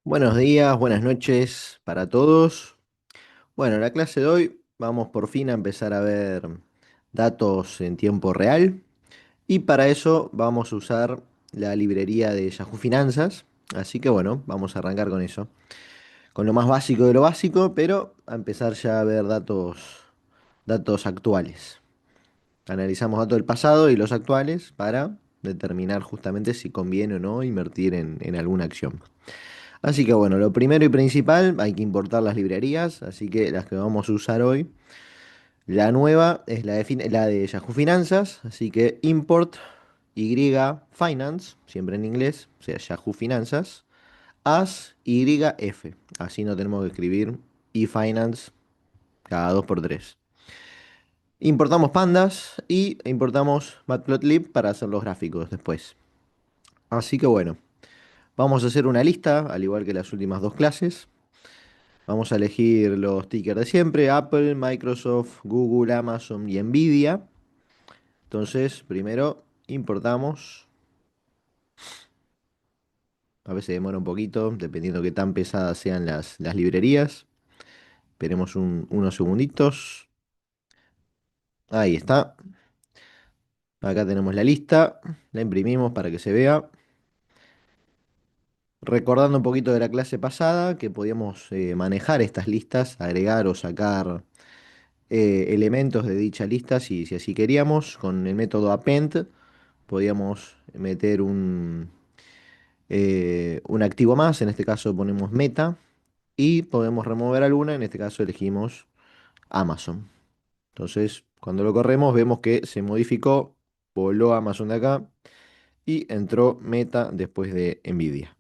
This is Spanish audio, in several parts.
Buenos días, buenas noches para todos. Bueno, en la clase de hoy vamos por fin a empezar a ver datos en tiempo real y para eso vamos a usar la librería de Yahoo Finanzas. Así que bueno, vamos a arrancar con eso, con lo más básico de lo básico, pero a empezar ya a ver datos actuales. Analizamos datos del pasado y los actuales para determinar justamente si conviene o no invertir en alguna acción. Así que bueno, lo primero y principal, hay que importar las librerías, así que las que vamos a usar hoy. La nueva es la de Yahoo Finanzas, así que import Y Finance, siempre en inglés, o sea, Yahoo Finanzas, as YF. Así no tenemos que escribir eFinance cada 2 por 3. Importamos pandas y importamos matplotlib para hacer los gráficos después. Así que bueno, vamos a hacer una lista, al igual que las últimas dos clases. Vamos a elegir los tickers de siempre, Apple, Microsoft, Google, Amazon y Nvidia. Entonces, primero importamos. A veces demora un poquito, dependiendo de qué tan pesadas sean las librerías. Esperemos unos segunditos. Ahí está. Acá tenemos la lista. La imprimimos para que se vea. Recordando un poquito de la clase pasada, que podíamos manejar estas listas, agregar o sacar elementos de dicha lista si así queríamos. Con el método append podíamos meter un activo más, en este caso ponemos meta, y podemos remover alguna, en este caso elegimos Amazon. Entonces, cuando lo corremos, vemos que se modificó, voló Amazon de acá y entró meta después de Nvidia.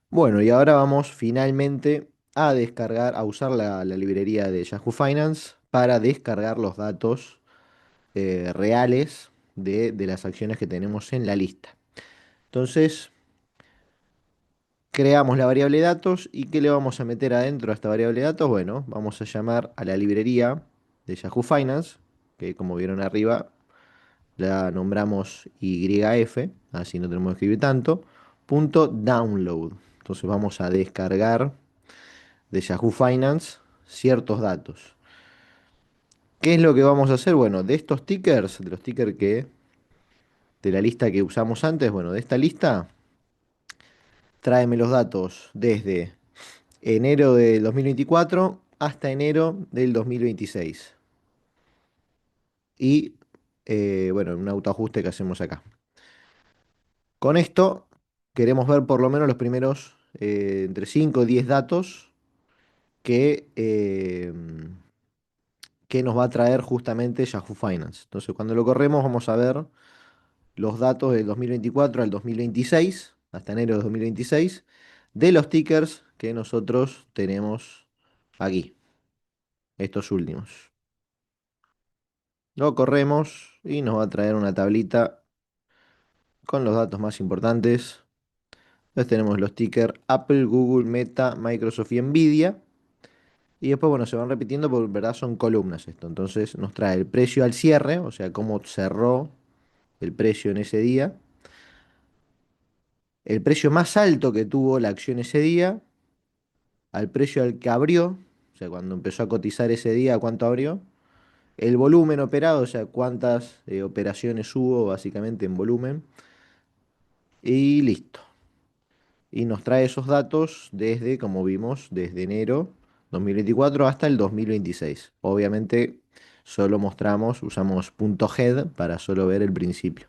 Bueno, y ahora vamos finalmente a descargar, a usar la librería de Yahoo Finance para descargar los datos reales de las acciones que tenemos en la lista. Entonces, creamos la variable datos y ¿qué le vamos a meter adentro a esta variable datos? Bueno, vamos a llamar a la librería de Yahoo Finance, que como vieron arriba la nombramos YF, así no tenemos que escribir tanto, punto download. Entonces vamos a descargar de Yahoo Finance ciertos datos. ¿Qué es lo que vamos a hacer? Bueno, de estos tickers, de los tickers de la lista que usamos antes, bueno, de esta lista, tráeme los datos desde enero del 2024 hasta enero del 2026. Y bueno, un autoajuste que hacemos acá. Con esto queremos ver por lo menos los primeros entre 5 y 10 datos que nos va a traer justamente Yahoo Finance. Entonces, cuando lo corremos, vamos a ver los datos del 2024 al 2026, hasta enero de 2026, de los tickers que nosotros tenemos aquí, estos últimos. Lo corremos y nos va a traer una tablita con los datos más importantes. Entonces tenemos los tickers Apple, Google, Meta, Microsoft y Nvidia. Y después, bueno, se van repitiendo porque en verdad son columnas esto. Entonces nos trae el precio al cierre, o sea, cómo cerró el precio en ese día. El precio más alto que tuvo la acción ese día, al precio al que abrió, o sea, cuando empezó a cotizar ese día, cuánto abrió. El volumen operado, o sea, cuántas operaciones hubo básicamente en volumen. Y listo. Y nos trae esos datos desde, como vimos, desde enero 2024 hasta el 2026. Obviamente solo mostramos, usamos punto .head para solo ver el principio.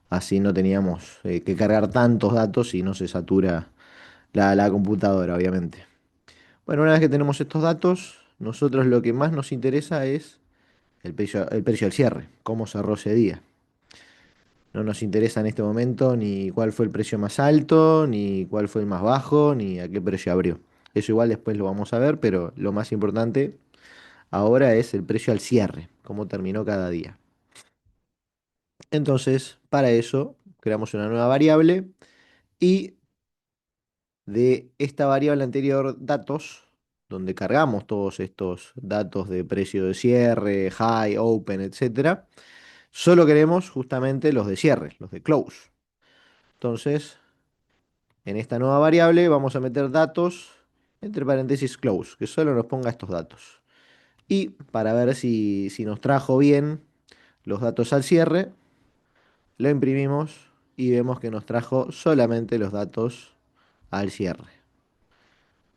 Así no teníamos que cargar tantos datos y no se satura la computadora, obviamente. Bueno, una vez que tenemos estos datos, nosotros lo que más nos interesa es el precio al cierre, cómo cerró ese día. No nos interesa en este momento ni cuál fue el precio más alto, ni cuál fue el más bajo, ni a qué precio abrió. Eso igual después lo vamos a ver, pero lo más importante ahora es el precio al cierre, cómo terminó cada día. Entonces, para eso, creamos una nueva variable y de esta variable anterior, datos, donde cargamos todos estos datos de precio de cierre, high, open, etcétera, solo queremos justamente los de cierre, los de close. Entonces, En esta nueva variable vamos a meter datos, entre paréntesis close, que solo nos ponga estos datos. Y para ver si nos trajo bien los datos al cierre, lo imprimimos y vemos que nos trajo solamente los datos al cierre.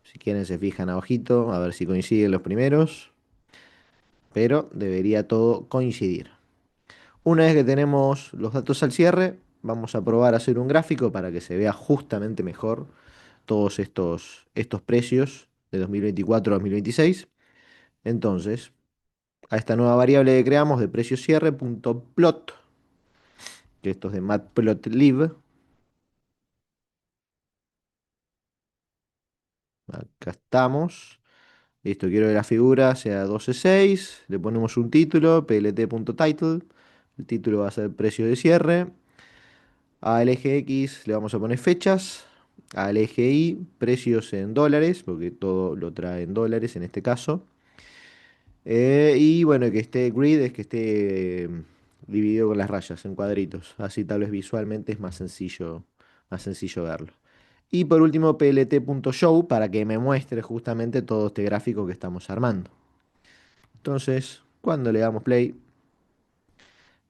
Si quieren se fijan abajito a ver si coinciden los primeros, pero debería todo coincidir. Una vez que tenemos los datos al cierre, vamos a probar a hacer un gráfico para que se vea justamente mejor todos estos precios de 2024 a 2026. Entonces, a esta nueva variable que creamos de precio cierre.plot, que esto es de matplotlib, acá estamos. Listo, quiero que la figura sea 12.6, le ponemos un título, plt.title, el título va a ser precio de cierre, al eje X le vamos a poner fechas, al eje Y precios en dólares, porque todo lo trae en dólares en este caso, y bueno, que esté grid es que esté dividido con las rayas en cuadritos, así tal vez visualmente es más sencillo verlo. Y por último plt.show para que me muestre justamente todo este gráfico que estamos armando. Entonces, cuando le damos play,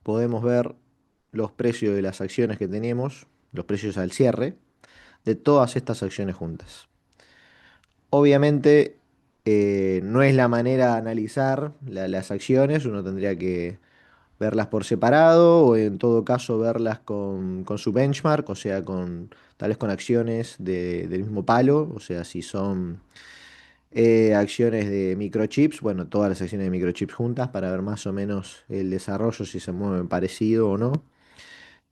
podemos ver los precios de las acciones que tenemos, los precios al cierre, de todas estas acciones juntas. Obviamente, no es la manera de analizar las acciones, uno tendría que verlas por separado o en todo caso verlas con su benchmark, o sea, tal vez con acciones del mismo palo, o sea, si son acciones de microchips, bueno, todas las acciones de microchips juntas para ver más o menos el desarrollo, si se mueven parecido o no.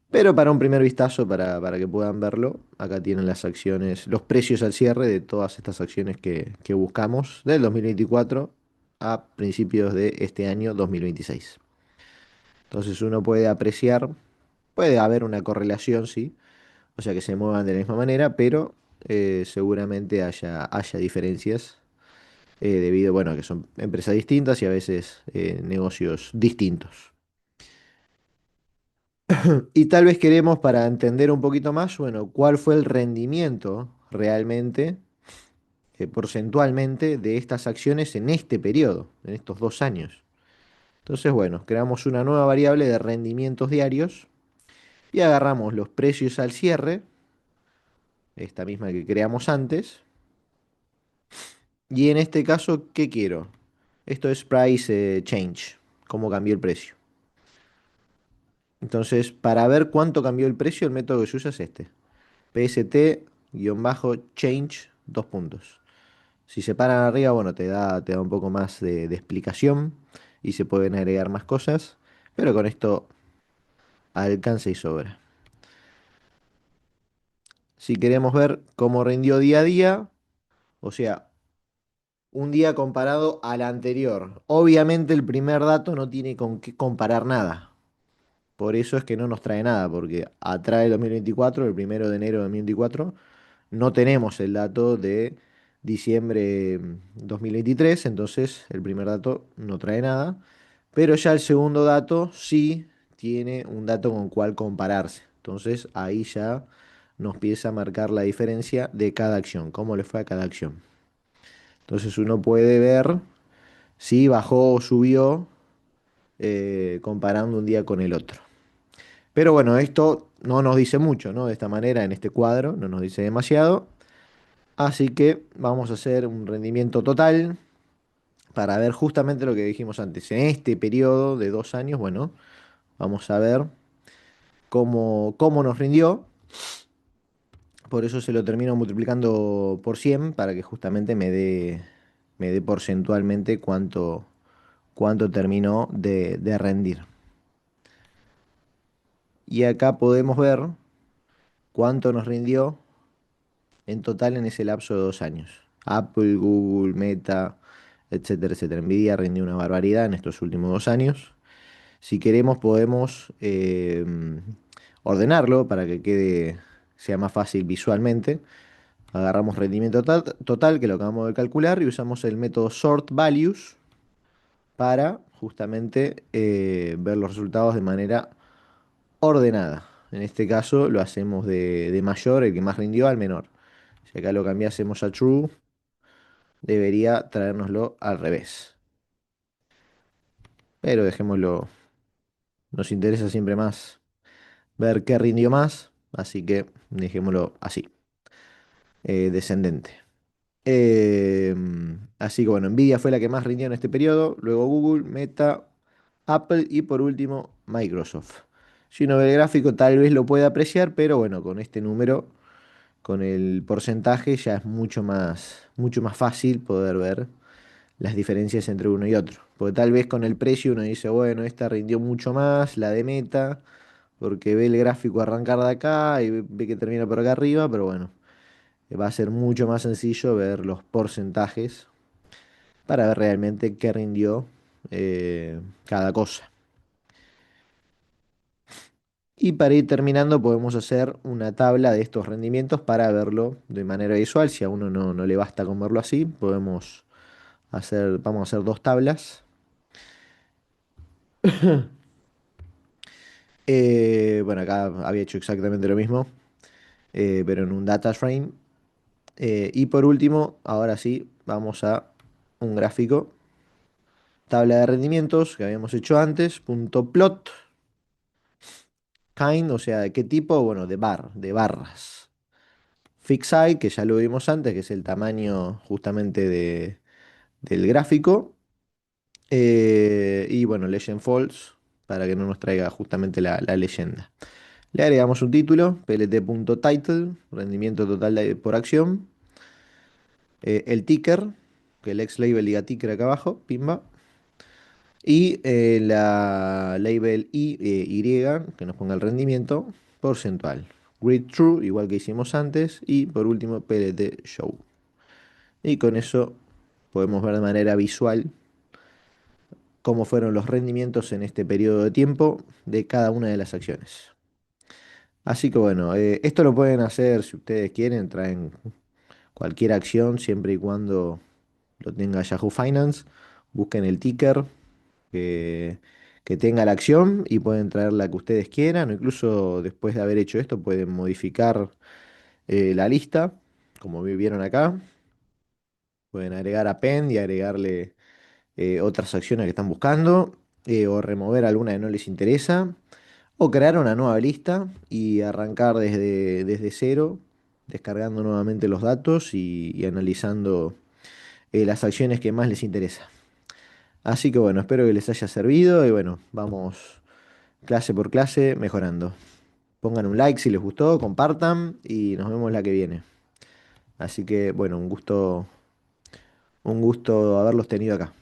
Pero para un primer vistazo, para que puedan verlo, acá tienen las acciones, los precios al cierre de todas estas acciones que buscamos del 2024 a principios de este año 2026. Entonces uno puede apreciar, puede haber una correlación, sí, o sea que se muevan de la misma manera, pero seguramente haya diferencias debido, bueno, a que son empresas distintas y a veces negocios distintos. Y tal vez queremos, para entender un poquito más, bueno, cuál fue el rendimiento realmente, porcentualmente, de estas acciones en este periodo, en estos 2 años. Entonces, bueno, creamos una nueva variable de rendimientos diarios y agarramos los precios al cierre, esta misma que creamos antes, y en este caso, ¿qué quiero? Esto es price change, cómo cambió el precio. Entonces, para ver cuánto cambió el precio, el método que se usa es este. PST-change, dos puntos. Si se paran arriba, bueno, te da un poco más de explicación y se pueden agregar más cosas, pero con esto alcanza y sobra. Si queremos ver cómo rindió día a día, o sea, un día comparado al anterior. Obviamente el primer dato no tiene con qué comparar nada. Por eso es que no nos trae nada, porque atrae el 2024, el 1 de enero de 2024, no tenemos el dato de diciembre 2023, entonces el primer dato no trae nada, pero ya el segundo dato sí tiene un dato con cual compararse. Entonces ahí ya nos empieza a marcar la diferencia de cada acción, cómo le fue a cada acción. Entonces uno puede ver si bajó o subió comparando un día con el otro. Pero bueno, esto no nos dice mucho, ¿no? De esta manera, en este cuadro, no nos dice demasiado. Así que vamos a hacer un rendimiento total para ver justamente lo que dijimos antes. En este periodo de 2 años, bueno, vamos a ver cómo nos rindió. Por eso se lo termino multiplicando por 100 para que justamente me dé porcentualmente cuánto terminó de rendir. Y acá podemos ver cuánto nos rindió en total en ese lapso de 2 años. Apple, Google, Meta, etcétera, etcétera. Nvidia rindió una barbaridad en estos últimos 2 años. Si queremos podemos ordenarlo para que sea más fácil visualmente. Agarramos rendimiento total, que lo acabamos de calcular, y usamos el método sort values para justamente ver los resultados de manera ordenada. En este caso lo hacemos de mayor, el que más rindió, al menor. Si acá lo cambiásemos a true, debería traérnoslo al revés. Pero dejémoslo, nos interesa siempre más ver qué rindió más, así que dejémoslo así, descendente. Así que bueno, Nvidia fue la que más rindió en este periodo, luego Google, Meta, Apple y por último Microsoft. Si uno ve el gráfico tal vez lo pueda apreciar, pero bueno, con este número, con el porcentaje ya es mucho más fácil poder ver las diferencias entre uno y otro. Porque tal vez con el precio uno dice, bueno, esta rindió mucho más, la de Meta, porque ve el gráfico arrancar de acá y ve que termina por acá arriba, pero bueno, va a ser mucho más sencillo ver los porcentajes para ver realmente qué rindió cada cosa. Y para ir terminando podemos hacer una tabla de estos rendimientos para verlo de manera visual. Si a uno no le basta con verlo así, podemos vamos a hacer dos tablas. Bueno, acá había hecho exactamente lo mismo, pero en un data frame. Y por último, ahora sí, vamos a un gráfico. Tabla de rendimientos que habíamos hecho antes, punto plot, kind, o sea, ¿de qué tipo? Bueno, de barras. Fixeye, que ya lo vimos antes, que es el tamaño justamente del gráfico. Y bueno, legend false, para que no nos traiga justamente la leyenda. Le agregamos un título, plt.title, rendimiento total por acción. El ticker, que el ex label diga ticker acá abajo, pimba. Y la label Y, que nos ponga el rendimiento porcentual. Grid true, igual que hicimos antes. Y por último, plt show. Y con eso podemos ver de manera visual cómo fueron los rendimientos en este periodo de tiempo de cada una de las acciones. Así que bueno, esto lo pueden hacer si ustedes quieren, traen cualquier acción siempre y cuando lo tenga Yahoo Finance. Busquen el ticker que, que tenga la acción y pueden traer la que ustedes quieran, o incluso después de haber hecho esto pueden modificar la lista, como vieron acá. Pueden agregar append y agregarle otras acciones que están buscando, o remover alguna que no les interesa, o crear una nueva lista y arrancar desde cero, descargando nuevamente los datos y analizando las acciones que más les interesa. Así que bueno, espero que les haya servido y bueno, vamos clase por clase mejorando. Pongan un like si les gustó, compartan y nos vemos la que viene. Así que bueno, un gusto haberlos tenido acá.